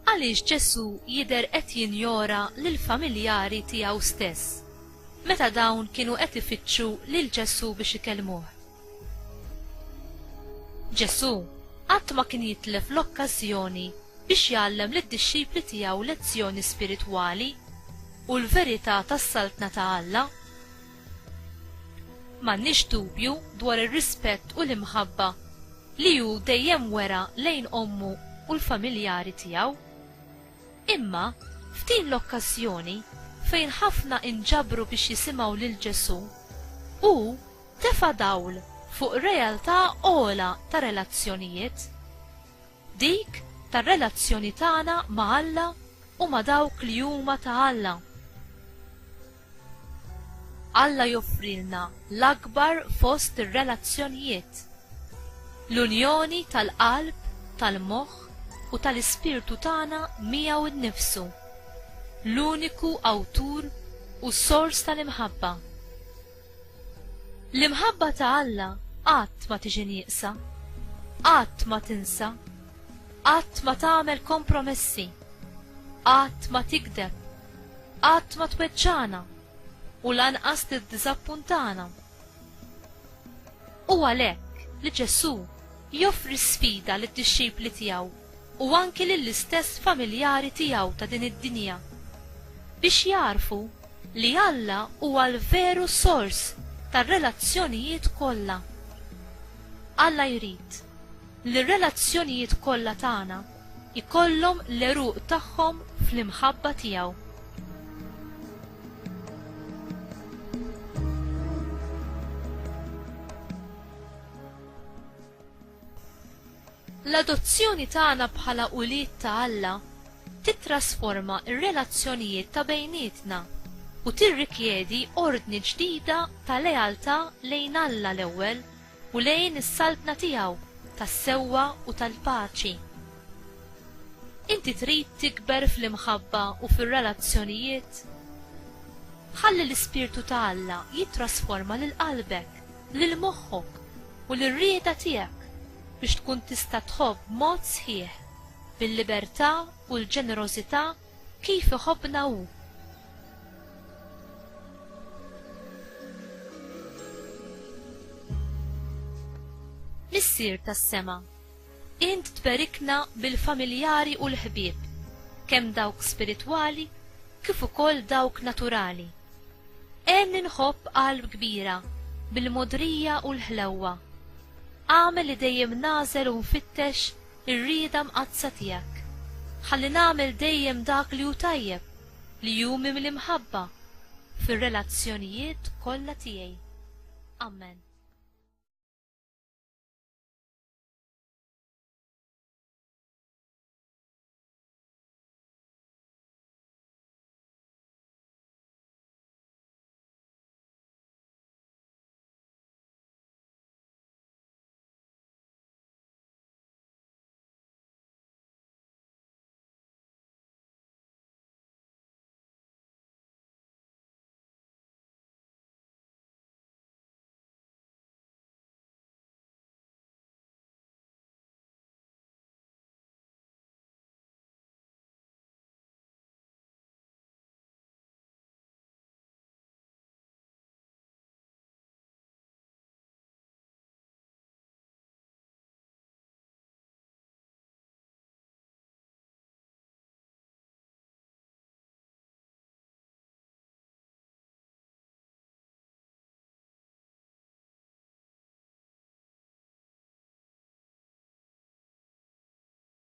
Għaliex Ġesu jidher qed jinjora lill-familjari tiegħu stess meta dawn kienu qed ifittxu lil Ġesu biex ikellmuh. Ġesu qatt ma kien jitlef l-okkażjoni biex jgħallem lid-dixxipli tiegħu lezzjoni spiritwali u l-verità tas-saltna ta' Alla. M'għandniex dubju dwar ir-rispett u l-imħabba li hu dejjem wera lejn ommu u l-familjari tiegħu. Imma f'din l-okkażjoni fejn ħafna inġabru biex jisimgħu lil Ġesu, hu tefa' dawl fuq realtà ogħla ta' relazzjonijiet, dik tar-relazzjoni tagħna ma' Alla u ma' dawk li huma ta' Alla. Alla joffrilna l-akbar fost ir-relazzjonijiet, l-unjoni tal-qalb, tal-moħħ u tal-ispirtu tagħna miegħu innifsu, l-uniku awtur u sors tal-imħabba. L-imħabba ta' Alla qatt ma tiġi nieqsa, qatt ma tinsa, qatt ma tagħmel kompromessi, qatt ma tikdeb, qatt ma tweġġana u lanqas tiddiżappuntana. U għalhekk li Ġesu joffri sfida lid-dixxipli tiegħu u anki lill-istess familjari tiegħu ta' din id-dinja biex jarfu li Alla huwa l-veru sors tar-relazzjonijiet kollha. Alla jrid li r-relazzjonijiet kollha tagħna ikollhom l-eruq tagħhom fl-imħabba tiegħu. L-adozzjoni tagħna bħala ulied ta' Alla titrasforma r-relazzjonijiet ta' bejnietna u tirrikjedi ordni ġdida ta' lealtà lejn Alla l-ewwel u lejn is-saltna tiegħu tas-sewwa u tal-paċi. Inti trid tikber fl-imħabba u fir-relazzjonijiet? Ħalli l-Ispirtu ta' Alla jittrasforma lil qalbek, lil moħħok u lir-rieda tiegħek biex tkun tista' tħobb mod sħiħ bil-libertà u l-ġenerożità kif iħobbna hu. Missier tas-sema, int tberikna bil-familjari u l-ħbieb, kemm dawk spiritwali kif ukoll dawk naturali. Għen inħobb qalb kbira bil-modrija u l-ħlewwa. Għamel li dejjem nażel u nfittex ir-rieda mqazza tiegħek. Ħalli nagħmel dejjem dak li hu tajjeb li hu mimli imħabba fir-relazzjonijiet kollha tiegħi. Amen.